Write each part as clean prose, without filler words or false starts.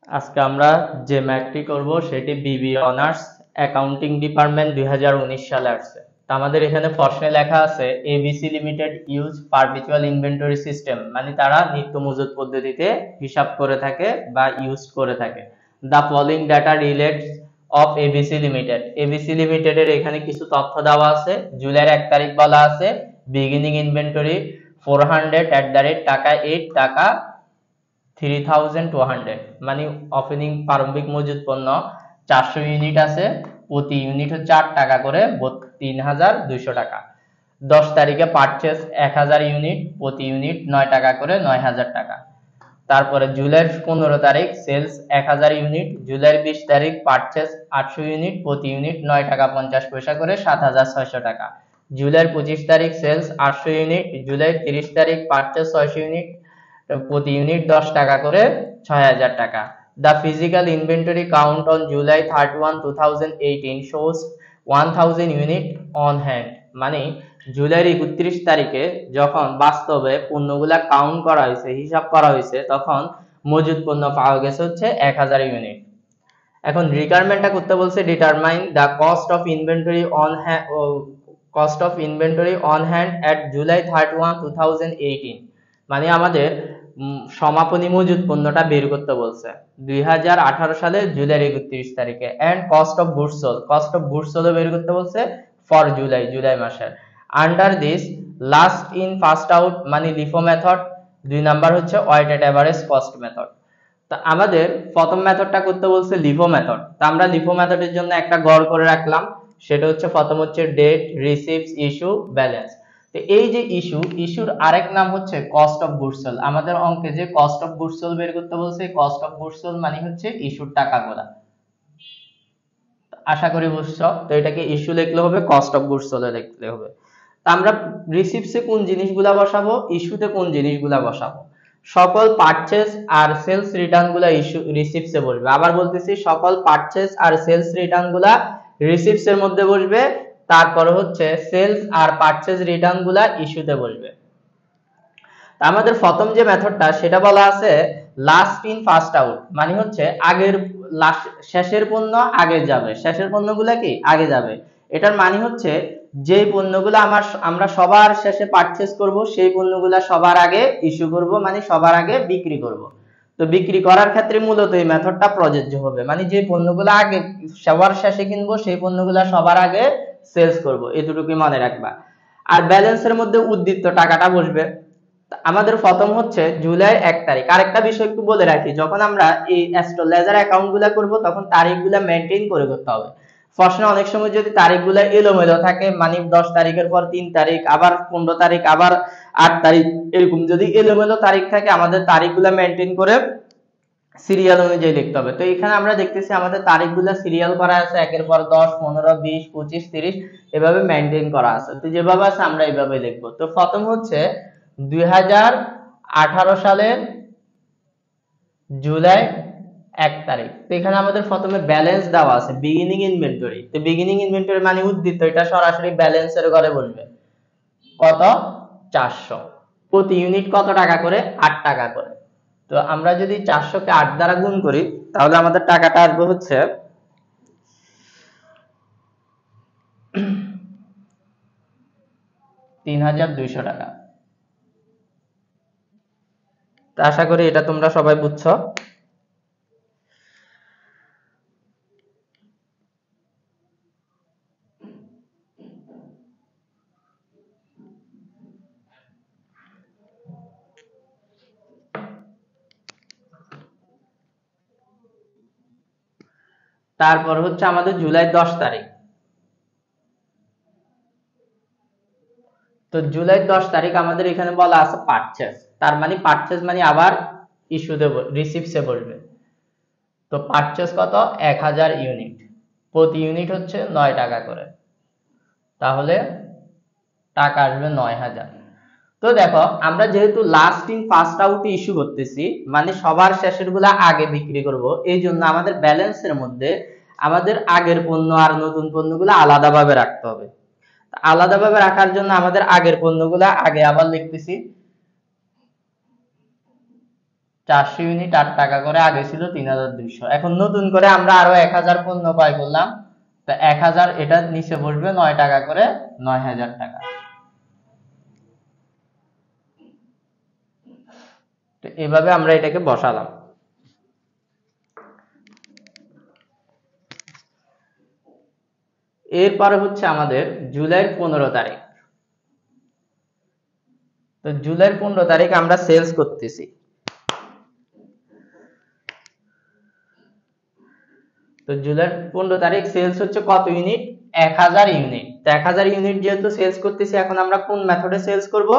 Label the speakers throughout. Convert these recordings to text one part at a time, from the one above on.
Speaker 1: আজকে আমরা যে ম্যাথটি করব সেটি বিবি অনার্স অ্যাকাউন্টিং ডিপার্টমেন্ট 2019 সালে আসছে। তো আমাদের এখানে প্রশ্নে লেখা আছে ABC limited use perpetual inventory system, মানে তারা নিত্য মজুত পদ্ধতিতে হিসাব করে থাকে বা ইউজ করে থাকে। The following data relates of ABC limited. ABC লিমিটেডের এখানে কিছু তথ্য দেওয়া আছে। জুলাইয়ের 1 তারিখ বলা আছে বিগিনিং ইনভেন্টরি 400 টাকা 8 টাকা 3200, মানে ওপেনিং প্রারম্ভিক মজুদ পণ্য 400 ইউনিট আছে, প্রতি ইউনিট হচ্ছে 8 টাকা করে, 3200 টাকা। 10 তারিখে পারচেজ 1000 ইউনিট, প্রতি ইউনিট 9 টাকা করে, 9000 টাকা। তারপরে জুলাইয়ের 15 তারিখ সেলস 1000 ইউনিট, জুলাইয়ের 20 তারিখ পারচেজ 800 ইউনিট, প্রতি ইউনিট 9 টাকা 50 পয়সা করে, 7600 টাকা। জুলাইয়ের 25 তারিখ সেলস 800 ইউনিট, জুলাইয়ের 30 তারিখ পারচেজ 600 ইউনিট, প্রতি ইউনিট 10 টাকা করে, 6000 টাকা। The physical inventory count on July 31, 2018 shows 1000 unit on hand, মানে জুলাইয়ের 31 তারিখে যখন বাস্তবে পণ্যগুলা কাউন্ট করা হয়েছে, হিসাব করা হয়েছে, তখন মজুদ পণ্য পাওয়া গেছে হচ্ছে 1000 ইউনিট। এখন রিকোয়ারমেন্টটা করতে বলছে determine the cost of inventory on hand at July 31, 2018, মানে আমাদের সমাপনী মজুদ পণ্যটা বের করতে বলছে 2018 সালে জুলাইয়ের 31 তারিখে। And cost of goods sold বের করতে বলছে ফর জুলাই মাসের। Under this last in first out, মানে লিফো মেথড। 2 নাম্বার হচ্ছে ওয়েটেড এভারেজ কস্ট মেথড। তা আমাদের প্রথম মেথডটা করতে বলছে লিফো মেথড। তা আমরা লিফো মেথডের জন্য একটা গড় করে রাখলাম, সেটা হচ্ছে প্রথম হচ্ছে ডেট, রিসিভস, ইস্যু, ব্যালেন্স। তো এই যে ইস্যুর আরেক নাম হচ্ছে কস্ট অফ গুডস সোল্ড। আমাদের অঙ্কে যে কস্ট অফ গুডস সোল্ড বের করতে বলছে, কস্ট অফ গুডস সোল্ড মানে হচ্ছে ইস্যুর টাকাগুলা। আশা করি বুঝছো। তো এটাকে ইস্যু লিখলে হবে, কস্ট অফ গুডস সোল্ড লিখলে হবে। তা আমরা রিসিভসে কোন জিনিসগুলা বসাবো, ইস্যুতে কোন জিনিসগুলা বসাবো? সকল পারচেজ আর সেলস রিটার্ন গুলা ইস্যু রিসিভসে বসবে। আবার বলতেছি, সকল পারচেজ আর সেলস রিটার্ন গুলা রিসিভস এর মধ্যে বসবে, তারপরে হচ্ছে সেলস আর পারচেজ রিটার্ন গুলা ইস্যুতে বসবে। আমাদের প্রথম যে মেথডটা সেটা বলা আছে লাস্ট ইন ফার্স্ট আউট, মানে হচ্ছে আগের শেষের পণ্য আগে যাবে, শেষের পণ্যগুলা কি আগে যাবে। এটার মানে হচ্ছে যে পণ্যগুলো আমরা সবার শেষে পারচেজ করব, সেই পণ্যগুলা সবার আগে ইস্যু করব, মানে সবার আগে বিক্রি করব। তো বিক্রি করার ক্ষেত্রে মূলত এই মেথডটা প্রযোজ্য হবে, মানে যে পণ্যগুলো আগে সবার শেষে কিনবো সেই পণ্যগুলা সবার আগে সেলস করব, এতটুকুই মনে রাখবা। আর ব্যালেন্সের মধ্যে উদ্দীপ্ত টাকাটা বসবে। আমাদের প্রথম হচ্ছে জুলাই 1 তারিখ। আরেকটা বিষয় একটু বলে রাখি, যখন আমরা এই অ্যাস্ট্রোলেজার অ্যাকাউন্ট গুলা করবো তখন তারিখগুলা মেনটেন করে করতে হবে। প্রশ্নে অনেক সময় যদি তারিখগুলা এলোমেলো থাকে, মানে 10 তারিখের পর 3 তারিখ, আবার 15 তারিখ, আবার 8 তারিখ, এরকম যদি এলোমেলো তারিখ থাকে, আমাদের তারিখগুলা মেনটেন করে সিরিয়াল অনুযায়ী লিখতে হবে। তো এখানে আমরা দেখতেছি আমাদের তারিখগুলা সিরিয়াল করা আছে, একের পর 10, 15, 20, 25, 30 এভাবে মেনটেন করা আছে। তো যেভাবে আছে আমরা এইভাবে লিখবো। তো প্রথম হচ্ছে 2018 সালের জুলাই 1 তারিখ। তো এখানে আমাদের প্রথমে ব্যালেন্স দেওয়া আছে বিগিনিং ইনভেন্টরি। তো বিগিনিং ইনভেন্টরি মানে উদ্ধৃত, এটা সরাসরি ব্যালেন্সের ঘরে বসবে। কত? 400। প্রতি ইউনিট কত টাকা করে? 8 টাকা করে। তো আমরা যদি 400 কে 8 দ্বারা গুণ করি তাহলে আমাদের টাকাটা আসবে হচ্ছে 3200 টাকা। তো আশা করি এটা তোমরা সবাই বুঝছো। তারপর হচ্ছে আমাদের জুলাই 10 তারিখ। তো জুলাই 10 তারিখ আমাদের এখানে বলা আছে পারচেজ। তার মানে পারচেজ মানে আবার ইস্যু দেব, রিসিভসে বসবে। তো পারচেজ কত? 1000 ইউনিট, প্রতি ইউনিট হচ্ছে 9 টাকা করে, তাহলে টাকা আসবে 9000। তো দেখো আমরা যেহেতু last in first out issue করতেছি, মানে সবার শেষের গুলা আগে বিক্রি করব, এই জন্য আমাদের ব্যালেন্সের মধ্যে আমাদের আগের পণ্য আর নতুন পণ্যগুলো আলাদাভাবে রাখতে হবে। আলাদাভাবে রাখার জন্য আমাদের আগের পণ্যগুলা আগে আবার লিখতেছি 400 ইউনিট 8 টাকা করে, আগে ছিল 3200। এখন নতুন করে আমরা আরো 1000 পণ্য ক্রয় করলাম, তো 1000 এটা নিচে বসবে 9 টাকা করে, 9000 টাকা। তো এভাবে আমরা এটাকে বসালাম। এরপরে হচ্ছে আমাদের জুলাইয়ের 15 তারিখ। তো জুলাইয়ের 15 তারিখ আমরা সেলস করতেছি। তো জুলাইয়ের 15 তারিখ সেলস হচ্ছে কত ইউনিট? 1000 ইউনিট। তো 1000 ইউনিট যেহেতু সেলস করতেছি, এখন আমরা কোন মেথডে সেলস করব?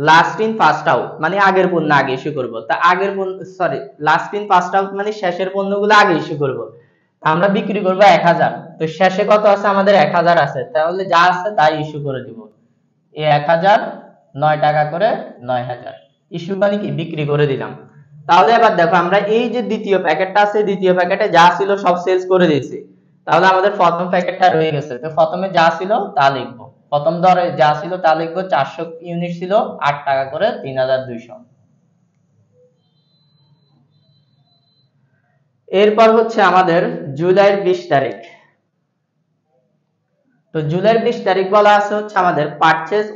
Speaker 1: লাস্ট ইন ফার্স্ট আউট, মানে আগের পণ্য আগে ইস্যু করব। তা আগের পণ্য, sorry, last in first out মানে শেষের পণ্যগুলো আগে ইস্যু করব। আমরা বিক্রি করব 1000। তো শেষে কত আছে? আমাদের 1000 আছে, তাহলে যা আছে তাই ইস্যু করে দিব। এই 1000 9 টাকা করে, 9000 ইস্যু মানে কি? বিক্রি করে দিলাম। তাহলে এবার দেখো, আমরা এই যে দ্বিতীয় প্যাকেটটা আছে, দ্বিতীয় প্যাকেটে যা ছিল সব সেলস করে দিয়েছি। তাহলে আমাদের প্রথম প্যাকেটটা রয়ে গেছে। তো প্রথমে যা ছিল তা লিখবো। প্রথম ধরে যা ছিল তা লিখবো। 400 ইউনিট ছিল, 8 টাকা করে, 3200। এরপর হচ্ছে আমাদের জুলাইয়ের 20 তারিখ। তো জুলাইয়ের 20 তারিখ বলা আছে হচ্ছে আমাদের purchase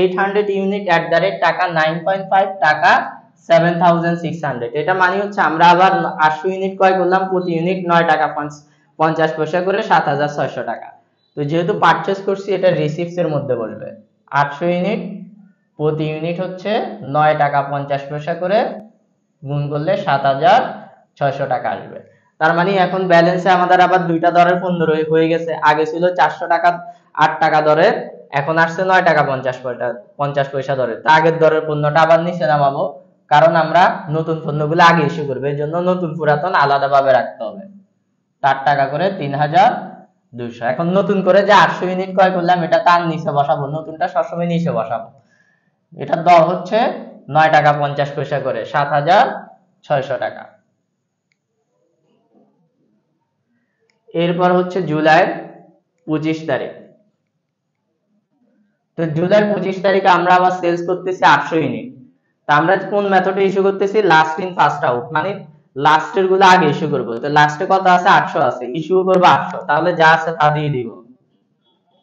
Speaker 1: 800 unit at the rate টাকা 9.5 টাকা 7600। এটা মানে হচ্ছে আমরা আবার 800 ইউনিট ক্রয় করলাম, প্রতি ইউনিট 9 টাকা 50 পয়সা করে, 7600 টাকা। তো যেহেতু পারচেজ করছি, এটা রিসিভস এর মধ্যে বলবে। 800 ইউনিট, প্রতি ইউনিট হচ্ছে 9 টাকা 50 পয়সা করে, গুণ করলে 7600 টাকা আসবে। তার মানে এখন ব্যালেন্সে আমাদের আবার দুইটা দরের পণ্য হয়ে গেছে। আগে ছিল 400 টাকা 8 টাকা দরের, এখন আসছে 9 টাকা 50 পয়সা দরের। তা আগের দরের পণ্যটা আবার নিচে নামাবো, কারণ আমরা নতুন পণ্যগুলো আগে ইস্যু করবো, এর জন্য নতুন পুরাতন আলাদাভাবে রাখতে হবে। 8 টাকা করে, 3200। এখন নতুন করে যে 800 ইউনিট ক্রয় করলাম, এটা তার নিচে বসাবো, নতুনটা সবসময় নিচে বসাবো। এটার দর হচ্ছে 9 টাকা 50 পয়সা করে, 7600 টাকা। এরপর হচ্ছে জুলাইয়ের 25 তারিখ। তো জুলাইয়ের 25 তারিখে আমরা আবার সেলস করতেছি 800 ইউনিট। তা আমরা কোন মেথডে ইস্যু করতেছি? লাস্ট ইন ফার্স্ট আউট, মানে লাস্টের গুলো আগে ইস্যু করব। তো লাস্টে কত আছে? 800 আছে, ইস্যু করব 800। তাহলে যা আছে তা দিয়ে দিব।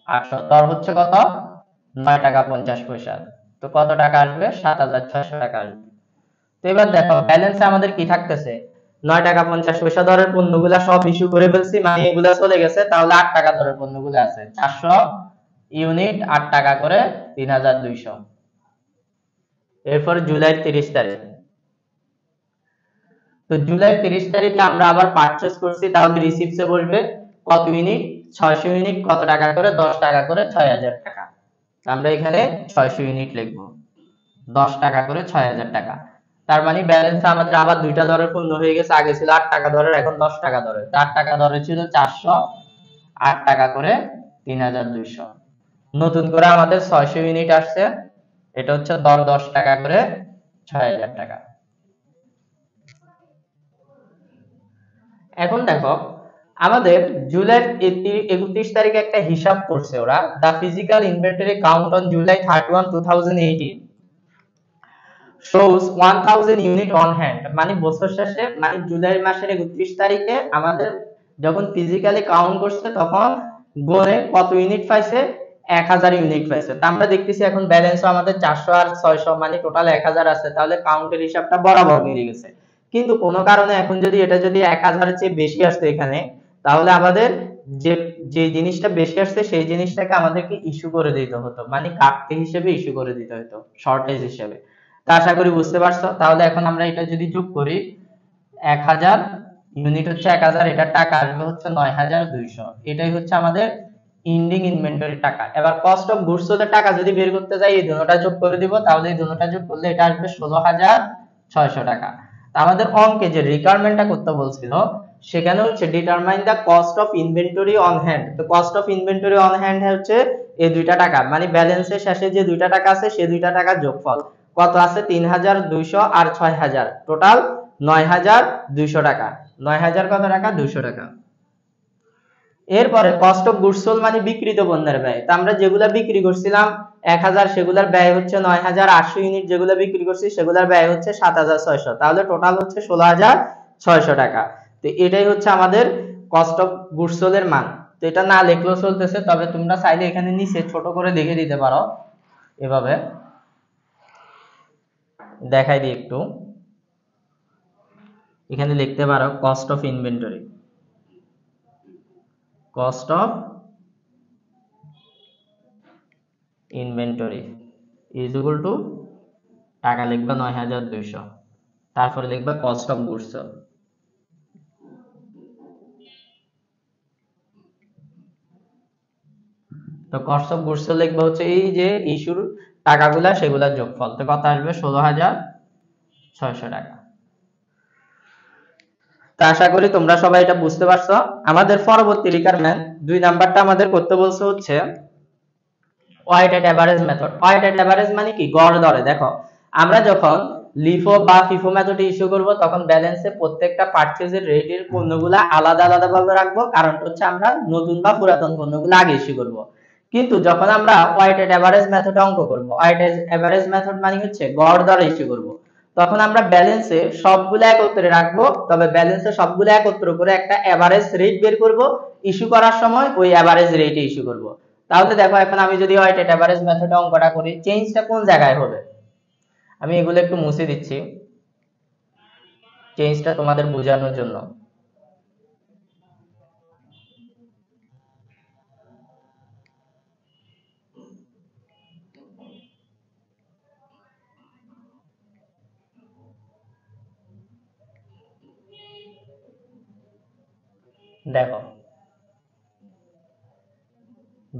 Speaker 1: 800 দর হচ্ছে কত? 9 টাকা 50 পয়সা। তো কত টাকা আসবে? 7600 টাকা আসবে। তো এবার দেখো ব্যালেন্সে আমাদের কি থাকতেছে? 9 টাকা 50 পয়সা দরের পণ্যগুলা সব ইস্যু করে ফেলছি, মানে এগুলা চলে গেছে। তাহলে 8 টাকা দরের পণ্যগুলো আছে, 400 ইউনিট 8 টাকা করে, 3200। এরপর জুলাই 30 তারিখ। তো জুলাই 30 তারিখে আমরা আবার পারচেজ করছি, তাহলে রিসিভসে বসবে কত ইউনিট? 600 ইউনিট, কত টাকা করে? 10 টাকা করে, 6000 টাকা। আমরা এখানে 600 ইউনিট লিখব, 10 টাকা করে, 6000 টাকা। তার মানে ব্যালেন্সে আমাদের আবার দুইটা দরের পণ্য হয়ে গেছে। আগে ছিল 8 টাকা দরের, এখন 10 টাকা দরের। 8 টাকা দরের ছিল 400, 8 টাকা করে, 3200। নতুন করে আমাদের 600 ইউনিট আসছে, এটা হচ্ছে দর 10 টাকা করে, 6000 টাকা। এখন দেখো আমাদের জুলাই 31 তারিখে একটা হিসাব করছে ওরা, the physical inventory count on July 31, 2018 shows 1000 unit on hand. মানে বছর শেষে, মানে জুলাই মাসের 31 তারিখে আমাদের যখন ফিজিক্যালি কাউন্ট করছে, তখন গড়ে কত ইউনিট পাইছে? 1000 ইউনিট পাইছে। তা আমরা দেখতেছি এখন ব্যালেন্সও আমাদের 400 আর 600, মানে টোটাল 1000 আছে। তাহলে কাউন্টের হিসাবটা বরাবর মিলে গেছে। কিন্তু কোনো কারণে এখন যদি এটা যদি 1000 এর চেয়ে বেশি আসতো এখানে, তাহলে আমাদের যে জিনিসটা বেশি আসছে সেই জিনিসটাকে আমাদেরকে ইস্যু করে দিতে হতো, মানে ঘাটতি হিসেবে ইস্যু করে দিতে হতো, শর্টেজ হিসেবে। তা আশা করি বুঝতে পারছো। তাহলে এখন আমরা এটা যদি যোগ করি, 1000 ইউনিট হচ্ছে 1000, এটা টাকা আসবে হচ্ছে 9200। এটাই হচ্ছে আমাদের ইন্ডিং ইনভেন্টরি টাকা। এবার কস্ট অফ গুডস সোল্ড টাকা যদি বের করতে যাই, এই দুটোটা যোগ করে দিব। তাহলে এই দুটোটা যোগ করলে এটা আসবে 16600 টাকা। আমাদের অঙ্কে যে রিকোয়ারমেন্টটা করতে বলছিল, সেখানে হচ্ছে determine the cost of inventory on hand. তো cost of inventory on hand হচ্ছে এই দুইটা টাকা, মানে ব্যালেন্সের শেষে যে দুইটা টাকা আছে সেই দুইটা টাকার যোগফল। কত আছে? 3200 আর 6000, টোটাল 9200 টাকা। 9000 কত টাকা? 200 টাকা। এরপরে কস্ট অফ গুডস সোল্ড মানে বিক্রিত পণ্যের ব্যয়। তা আমরা যেগুলা বিক্রি করছিলাম 1000, সেগুলোর ব্যয় হচ্ছে 9800 ইউনিট, যেগুলো বিক্রি করছি সেগুলোর ব্যয় হচ্ছে 7600, তাহলে টোটাল হচ্ছে 16600 টাকা। তো এটাই হচ্ছে আমাদের কস্ট অফ গুডস সোল্ড এর মান। তো এটা না লিখলেও চলতেছে, তবে তোমরা চাইলে এখানে নিচে ছোট করে লিখে দিতে পারো, এভাবে দেখাই দিই একটু। এখানে লিখতে পারো cost of inventory, cost of inventory is equal to টাকা লিখবা 9200, তারপরে লিখবা কস্ট অফ গুডস সোল্ড। তো কস্ট অফ গুডস সোল্ড লিখবা হচ্ছে এই যে ইস্যুর টাকাগুলা, সেগুলোর যোগফল। তো কত আসবে? 16600 টাকা। তো আশা করি তোমরা সবাই এটা বুঝতে পারছো। আমাদের পরবর্তী রিকোয়ারমেন্ট 2 নাম্বারটা আমাদের করতে বলছে হচ্ছে weighted average method. Weighted average মানে কি? গড় দরে। দেখো আমরা যখন লিফো বা ফিফো মেথড ইস্যু করব, তখন ব্যালেন্সে প্রত্যেকটা পারচেজের রেটের পণ্যগুলো আলাদা আলাদা ভাবে রাখবো, কারণ হচ্ছে আমরা নতুন বা পুরাতন পণ্যগুলো আগে ইস্যু করব। কিন্তু যখন আমরা ওয়েটেড এভারেজ মেথডে অঙ্ক করব, ওয়েটেড এভারেজ মেথড মানে হচ্ছে গড় দরে ইস্যু করব, তখন আমরা ব্যালেন্সে সবগুলো একত্রে রাখবো, তবে ব্যালেন্সে সবগুলো একত্র করে একটা এভারেজ রেট বের করব, ইস্যু করার সময় ওই এভারেজ রেটে ইস্যু করব। তাহলে দেখো এখন আমি যদি ওয়েটেড এভারেজ মেথডে অঙ্কটা করি, চেঞ্জটা কোন জায়গায় হবে? আমি এগুলো একটু মুছে দিচ্ছি চেঞ্জটা তোমাদের বোঝানোর জন্য। দেখো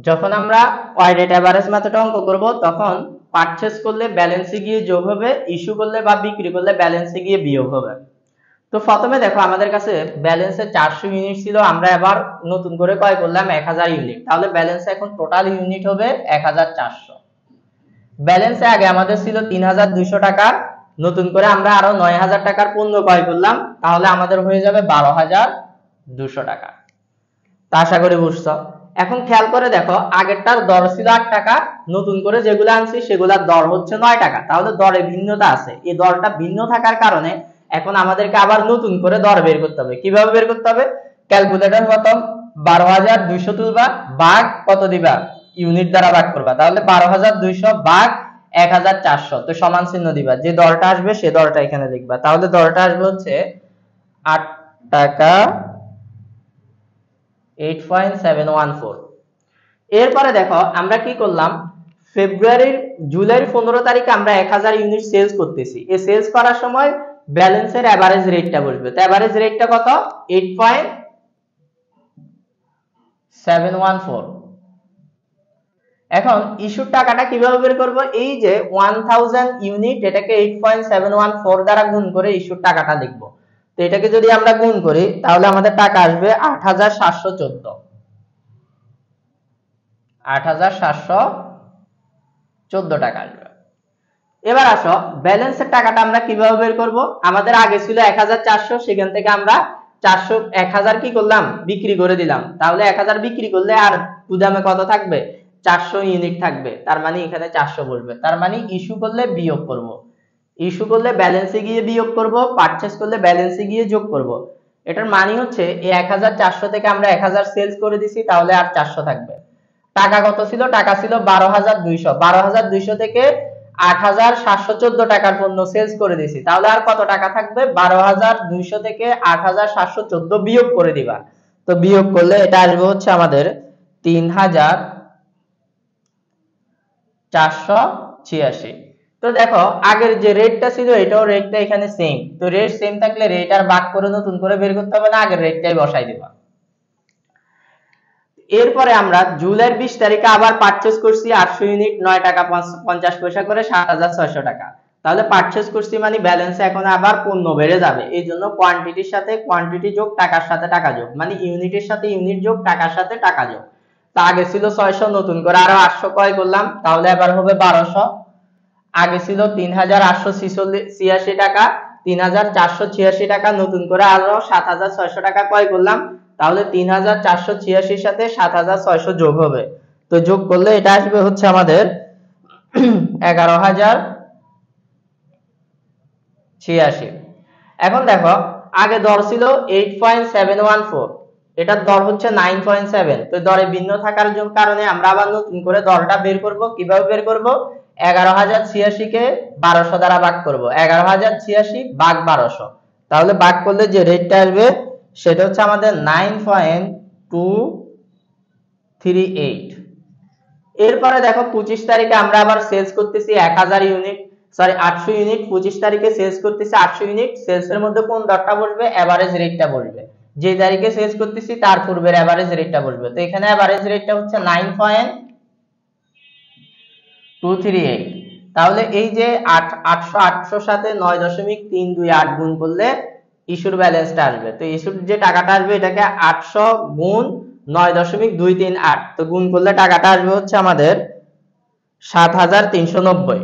Speaker 1: যখন আমরা ওয়েটেড এভারেজ মেথডে অঙ্ক করব, তখন পারচেজ করলে ব্যালেন্সে গিয়ে যোগ হবে, ইস্যু করলে বা বিক্রি করলে ব্যালেন্সে গিয়ে বিয়োগ হবে। তো প্রথমে দেখো আমাদের কাছে ব্যালেন্সে 400 ইউনিট ছিল, আমরা এবার নতুন করে ক্রয় করলাম 1000 ইউনিট, তাহলে ব্যালেন্সে এখন টোটাল ইউনিট হবে 1400। ব্যালেন্সে আগে আমাদের ছিল 3200 টাকা, নতুন করে আমরা আরো 9000 টাকার পণ্য ক্রয় করলাম, তাহলে আমাদের হয়ে যাবে 12200 টাকা। তা আশা করি বুঝছো। এখন খেয়াল করে দেখো, আগেরটার দর ছিল 8 টাকা, নতুন করে যেগুলো আনছি সেগুলোর দর হচ্ছে 9 টাকা, তাহলে দরে ভিন্নতা আছে। এই দরটা ভিন্ন থাকার কারণে এখন আমাদেরকে আবার নতুন করে দর বের করতে হবে। কিভাবে বের করতে হবে? ক্যালকুলেটর প্রথম 12200 তুলবা, ভাগ কত দিবা? ইউনিট দ্বারা ভাগ করবা, তাহলে 12200 ভাগ 1400, তো সমান চিহ্ন দিবা, যে দরটা আসবে সে দরটা এখানে লিখবা, তাহলে দরটা আসবে হচ্ছে 8 টাকা 8.714। এরপরে দেখো আমরা কি করলাম, জুলাইয়ের 15 তারিখে আমরা 1000 ইউনিট সেলস করতেছি। এই সেলস করার সময় ব্যালেন্সের এভারেজ রেটটা বসবে। তো এভারেজ রেটটা কত? 8.714। এখন ইস্যুর টাকাটা কিভাবে বের করব? এই যে 1000 ইউনিট, এটাকে 8.714 দ্বারা গুণ করে ইস্যুর টাকাটা লিখব। তো এটাকে যদি আমরা গুণ করি, তাহলে আমাদের টাকা আসবে 8714। 8714 টাকা আসবে। এবার আসো ব্যালেন্সের টাকাটা আমরা কিভাবে বের করব? আমাদের আগে ছিল 1400, সেখান থেকে আমরা 1000 কি করলাম? বিক্রি করে দিলাম, তাহলে 1000 বিক্রি করলে আর গুদামে কত থাকবে? 400 ইউনিট থাকবে, তার মানে এখানে 400 বসবে। তার মানে ইস্যু করলে বিয়োগ করব, ইস্যু করলে ব্যালেন্সে গিয়ে বিয়োগ করব, পারচেজ করলে ব্যালেন্সে গিয়ে যোগ করব। এটার মানে হচ্ছে এই 1400 থেকে আমরা 1000 সেলস করে দিছি, তাহলে আর 400 থাকবে। টাকা কত ছিল? টাকা ছিল 12200। 12200 থেকে 8714 টাকার পণ্য সেলস করে দিছি, তাহলে আর কত টাকা থাকবে? 12200 থেকে 8714 বিয়োগ করে দিবা। তো বিয়োগ করলে এটা আসবে হচ্ছে আমাদের 3486। তো দেখো আগের যে রেটটা ছিল এটাও রেটটা এখানে সেম। তো রেট সেম থাকলে রেট আর ভাগ করে নতুন করে বের করতে হবে না, আগের রেটটাই বসাই দিবা। এরপরে আমরা জুলাইয়ের 20 তারিখে আবার পারচেজ করছি 800 ইউনিট, 9 টাকা 50 পয়সা করে, 7600 টাকা। তাহলে পারচেজ করছি মানে ব্যালেন্সে এখন আবার পণ্য বেড়ে যাবে, এই জন্য কোয়ান্টিটির সাথে কোয়ান্টিটি যোগ, টাকার সাথে টাকা যোগ, মানে ইউনিটের সাথে ইউনিট যোগ, টাকার সাথে টাকা যোগ। তা আগে ছিল 600, নতুন করে আরো 800 ক্রয় করলাম, তাহলে এবার হবে 1200। আগে ছিল 3886 টাকা, 3486 টাকা, নতুন করে আরো 7600 টাকা ক্রয় করলাম, তাহলে 3486 সাথে 7600 যোগ হবে। তো যোগ করলে এটা আসবে হচ্ছে আমাদের 11,086। এখন দেখো আগে দর ছিল 8.714, এটার দর হচ্ছে 9.7। তো দরে ভিন্ন থাকার কারণে আমরা আবার নতুন করে দরটা বের করব। কিভাবে বের করব? 11,086 কে 1200 দ্বারা ভাগ করব। 11,086 ভাগ 1200, তাহলে ভাগ করলে যে রেটটা আসবে সেটা হচ্ছে আমাদের 9.238। এরপরে দেখো 25 তারিখে আমরা আবার সেলস করতেছি 800 ইউনিট, সরি 800 ইউনিট। 25 তারিখে সেলস করতেছি 800 ইউনিট। সেলস এর মধ্যে কোন দরটা বসবে? এভারেজ রেটটা বসবে। যে তারিখে সেলস করতেছি তার পূর্বের এভারেজ রেটটা বসবে। তো এখানে এভারেজ রেটটা হচ্ছে 9.238। তাহলে এই যে 800 সাথে 9.328 গুণ করলে ইস্যুর ব্যালেন্সটা আসবে। তো ইস্যুর যে টাকাটা আসবে এটাকে 800 গুণ 9.238, তো গুণ করলে টাকাটা আসবে হচ্ছে আমাদের 7,390।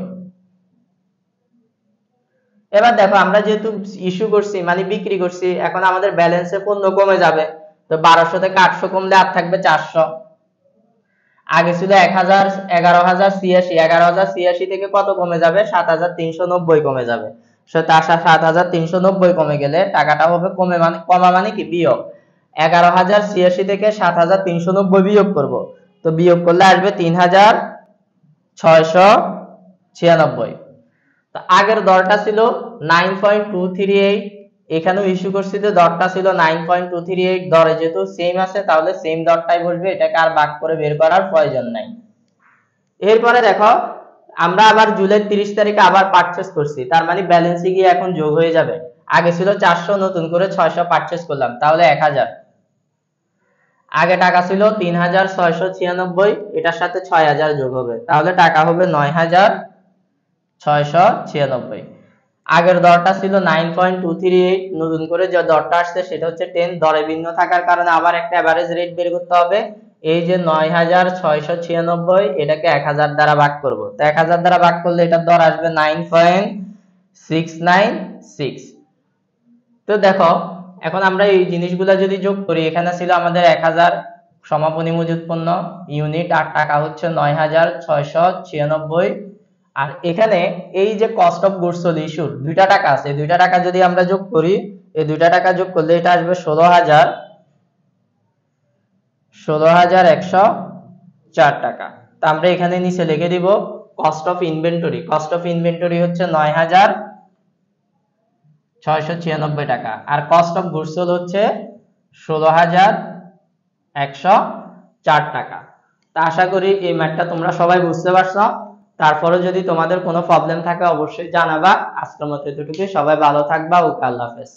Speaker 1: এবার দেখো আমরা যেহেতু ইস্যু করছি মানে বিক্রি করছি, এখন আমাদের ব্যালেন্সে পণ্য কমে যাবে। তো 1200 থেকে 800 কমলে আর থাকবে 400। আগে ছিল 11,086, 11,086 থেকে কত কমে যাবে? 7,390 কমে যাবে। তার 7,390 কমে গেলে টাকাটা হবে কমা মানে কি? বিয়োগ। 11,086 থেকে 7,390 বিয়োগ করব। তো বিয়োগ করলে আসবে 3,696। তো আগের দরটা ছিল 9.238, এখানেও ইস্যু করছি যে দরটা ছিল 9.238। দরে যেহেতু সেম আছে তাহলে সেম দরটাই বসবে, এটাকে আর ভাগ করে বের করার প্রয়োজন নাই। এরপরে দেখো আমরা আবার জুলাই 30 তারিখে আবার পারচেজ করছি, তার মানে ব্যালেন্সে গিয়ে এখন যোগ হয়ে যাবে। আগে ছিল 400, নতুন করে 600 পারচেজ করলাম, তাহলে 1000। আগে টাকা ছিল 3,696, এটার সাথে 6000 যোগ হবে, তাহলে টাকা হবে 9,696। আগের দরটা ছিল 9.238, নতুন করে যে দরটা আসছে সেটা হচ্ছে 10। দরে ভিন্ন থাকার কারণে আবার একটা এভারেজ রেট বের করতে হবে। এই যে 9,696, এটাকে 1000 দ্বারা ভাগ করব। তো 1000 দ্বারা ভাগ করলে এটার দর আসবে 9.696। তো দেখো এখন আমরা এই জিনিসগুলো যদি যোগ করি, এখানে ছিল আমাদের 1000 সমাপনী মজুত পণ্য ইউনিট, আর টাকা হচ্ছে 9,696। আর এখানে এই যে কস্ট অফ গুডস সোল্ড ইস্যুর দুইটা টাকা আছে, দুইটা টাকা যদি আমরা যোগ করি, এই দুইটা টাকা যোগ করলে এটা আসবে 16,104 টাকা। তো আমরা এখানে নিচে লিখে দিব cost of inventory. Cost of inventory হচ্ছে 9,696 টাকা, আর কস্ট অফ গুডস সোল্ড হচ্ছে 16,104 টাকা। তা আশা করি এই ম্যাথটা তোমরা সবাই বুঝতে পারছো। তারপরে যদি তোমাদের কোনো প্রবলেম থাকে অবশ্যই জানাবা। আজকের মতো এতটুকুই, সবাই ভালো থাকবা। ওকে, আল্লাহ হাফেজ।